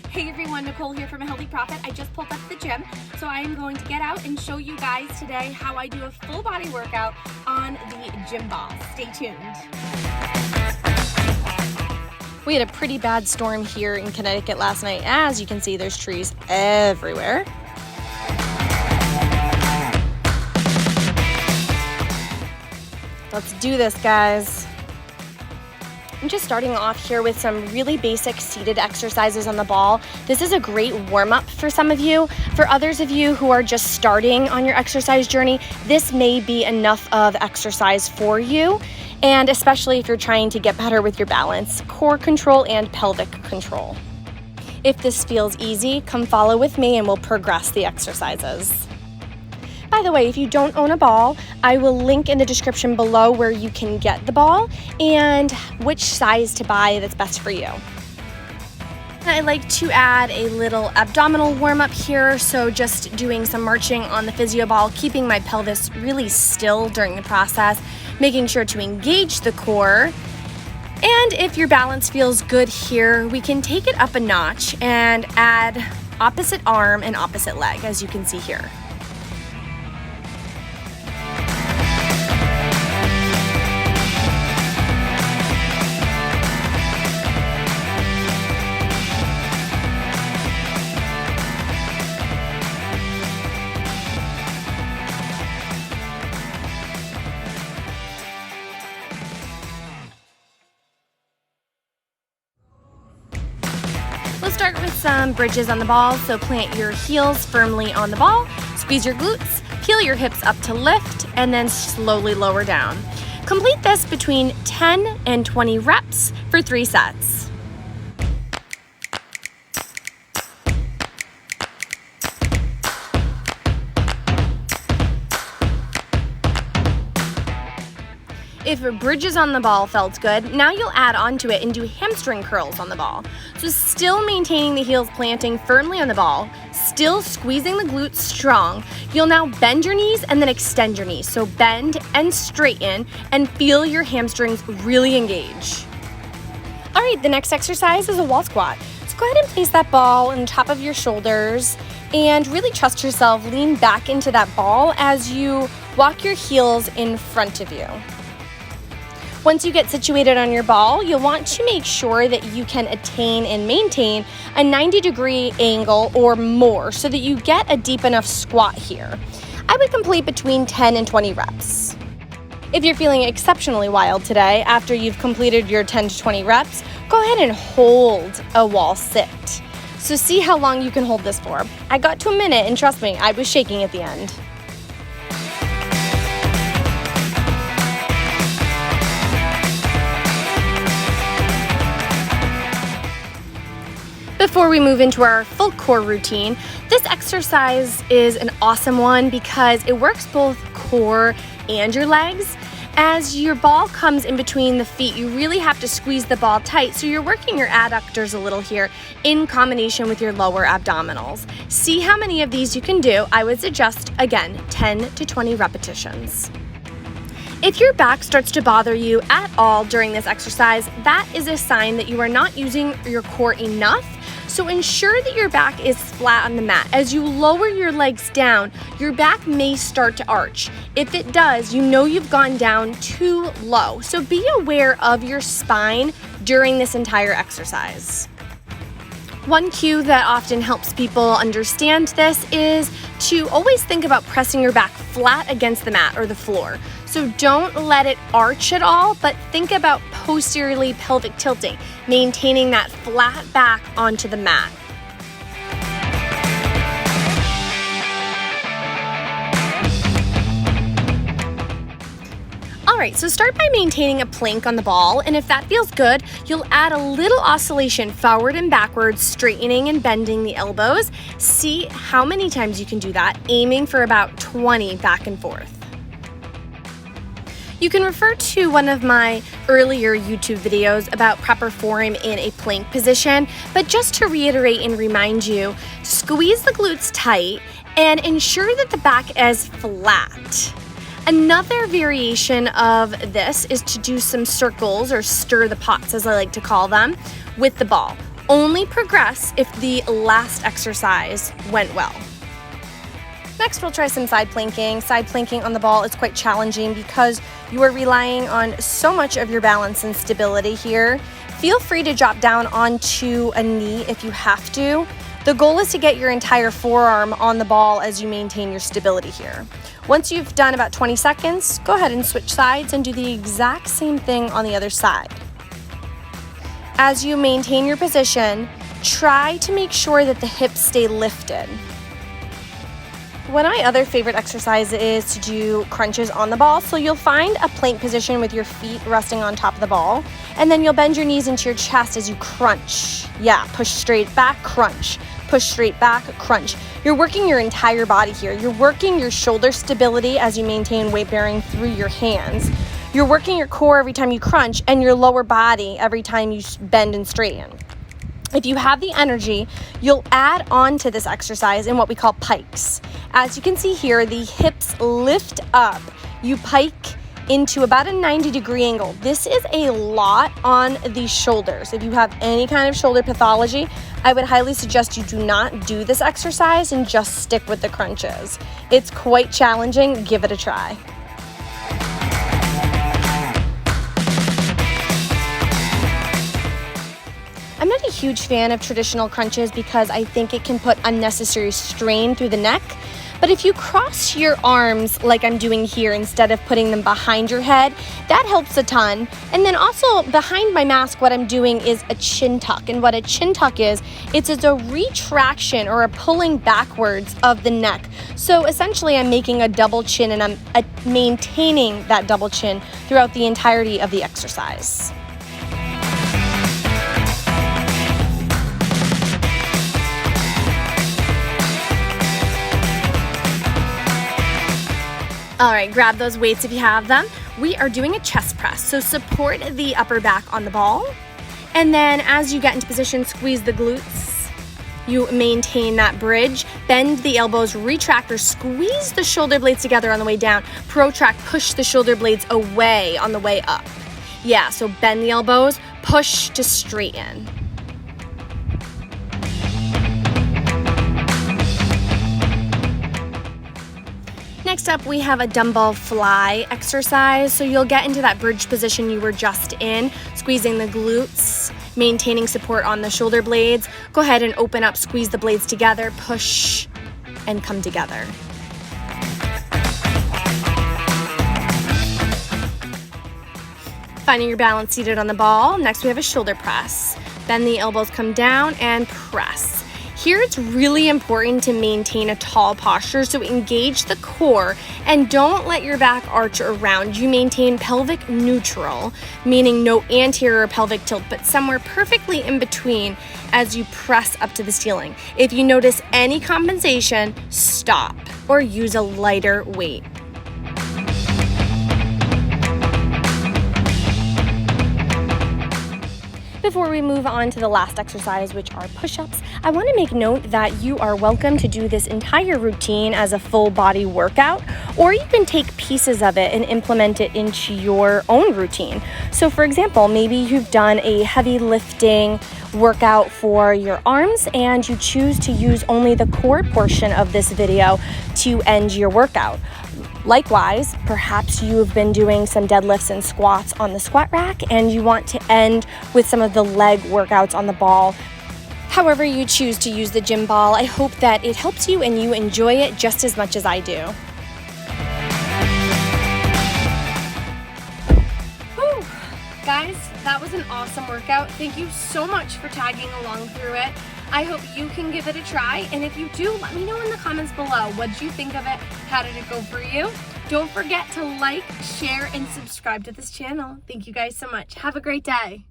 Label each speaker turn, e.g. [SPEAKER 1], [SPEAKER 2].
[SPEAKER 1] Hey everyone, Nicole here from A Healthy Profit. I just pulled up to the gym, so I am going to get out and show you guys today how I do a full body workout on the gym ball. Stay tuned.
[SPEAKER 2] We had a pretty bad storm here in Connecticut last night. As you can see, there's trees everywhere. Let's do this, guys. I'm just starting off here with some really basic seated exercises on the ball. This is a great warm-up for some of you. For others of you who are just starting on your exercise journey, this may be enough of exercise for you, and especially if you're trying to get better with your balance, core control, and pelvic control. If this feels easy, come follow with me and we'll progress the exercises. By the way, if you don't own a ball, I will link in the description below where you can get the ball and which size to buy that's best for you. I like to add a little abdominal warm-up here, so just doing some marching on the physio ball, keeping my pelvis really still during the process, making sure to engage the core. And if your balance feels good here, we can take it up a notch and add opposite arm and opposite leg, as you can see here. We'll start with some bridges on the ball, so plant your heels firmly on the ball, squeeze your glutes, peel your hips up to lift, and then slowly lower down. Complete this between 10 and 20 reps for 3 sets. If bridges on the ball felt good, now you'll add onto it and do hamstring curls on the ball. So still maintaining the heels planting firmly on the ball, still squeezing the glutes strong, you'll now bend your knees and then extend your knees. So bend and straighten and feel your hamstrings really engage. All right, the next exercise is a wall squat. So go ahead and place that ball on the top of your shoulders and really trust yourself. Lean back into that ball as you walk your heels in front of you. Once you get situated on your ball, you'll want to make sure that you can attain and maintain a 90-degree angle or more so that you get a deep enough squat here. I would complete between 10 and 20 reps. If you're feeling exceptionally wild today after you've completed your 10 to 20 reps, go ahead and hold a wall sit. So see how long you can hold this for. I got to a minute and trust me, I was shaking at the end. Before we move into our full core routine, this exercise is an awesome one because it works both core and your legs. As your ball comes in between the feet, you really have to squeeze the ball tight, so you're working your adductors a little here in combination with your lower abdominals. See how many of these you can do. I would suggest, again, 10 to 20 repetitions. If your back starts to bother you at all during this exercise, that is a sign that you are not using your core enough. So ensure that your back is flat on the mat. As you lower your legs down, your back may start to arch. If it does, you know you've gone down too low. So be aware of your spine during this entire exercise. One cue that often helps people understand this is to always think about pressing your back flat against the mat or the floor. So don't let it arch at all, but think about posteriorly pelvic tilting, maintaining that flat back onto the mat. All right, so start by maintaining a plank on the ball, and if that feels good, you'll add a little oscillation forward and backwards, straightening and bending the elbows. See how many times you can do that, aiming for about 20 back and forth. You can refer to one of my earlier YouTube videos about proper form in a plank position, but just to reiterate and remind you, squeeze the glutes tight and ensure that the back is flat. Another variation of this is to do some circles, or stir the pots as I like to call them, with the ball. only progress if the last exercise went well. Next, we'll try some side planking. Side planking on the ball is quite challenging because you are relying on so much of your balance and stability here. Feel free to drop down onto a knee if you have to. The goal is to get your entire forearm on the ball as you maintain your stability here. Once you've done about 20 seconds, go ahead and switch sides and do the exact same thing on the other side. As you maintain your position, try to make sure that the hips stay lifted. One of my other favorite exercises is to do crunches on the ball. So you'll find a plank position with your feet resting on top of the ball, and then you'll bend your knees into your chest as you crunch. Yeah, push straight back, crunch. Push straight back, crunch. You're working your entire body here. You're working your shoulder stability as you maintain weight bearing through your hands. You're working your core every time you crunch, and your lower body every time you bend and straighten. If you have the energy, you'll add on to this exercise in what we call pikes. As you can see here, the hips lift up. You pike into about a 90-degree angle. This is a lot on the shoulders. If you have any kind of shoulder pathology, I would highly suggest you do not do this exercise and just stick with the crunches. It's quite challenging. Give it a try. I'm not a huge fan of traditional crunches because I think it can put unnecessary strain through the neck. But if you cross your arms like I'm doing here instead of putting them behind your head, that helps a ton. And then also behind my mask, what I'm doing is a chin tuck. And what a chin tuck is, it's a retraction or a pulling backwards of the neck. So essentially I'm making a double chin, and I'm maintaining that double chin throughout the entirety of the exercise. All right, grab those weights if you have them. We are doing a chest press, so support the upper back on the ball. And then as you get into position, squeeze the glutes. You maintain that bridge, bend the elbows, retract or squeeze the shoulder blades together on the way down. Protract, push the shoulder blades away on the way up. Yeah, so bend the elbows, push to straighten. Next up, we have a dumbbell fly exercise. So you'll get into that bridge position you were just in, squeezing the glutes, maintaining support on the shoulder blades. Go ahead and open up, squeeze the blades together, push, and come together. Finding your balance seated on the ball. Next, we have a shoulder press. Bend the elbows, come down, and press. Here it's really important to maintain a tall posture, so engage the core and don't let your back arch around. You maintain pelvic neutral, meaning no anterior pelvic tilt, but somewhere perfectly in between as you press up to the ceiling. If you notice any compensation, stop or use a lighter weight. Before we move on to the last exercise, which are push-ups, I want to make note that you are welcome to do this entire routine as a full body workout, or you can take pieces of it and implement it into your own routine. So for example, maybe you've done a heavy lifting workout for your arms and you choose to use only the core portion of this video to end your workout. Likewise, perhaps you've been doing some deadlifts and squats on the squat rack and you want to end with some of the leg workouts on the ball. However you choose to use the gym ball, I hope that it helps you and you enjoy it just as much as I do. Whew. Guys, that was an awesome workout. Thank you so much for tagging along through it. I hope you can give it a try, and if you do, let me know in the comments below. What did you think of it? How did it go for you? Don't forget to like, share, and subscribe to this channel. Thank you guys so much. Have a great day.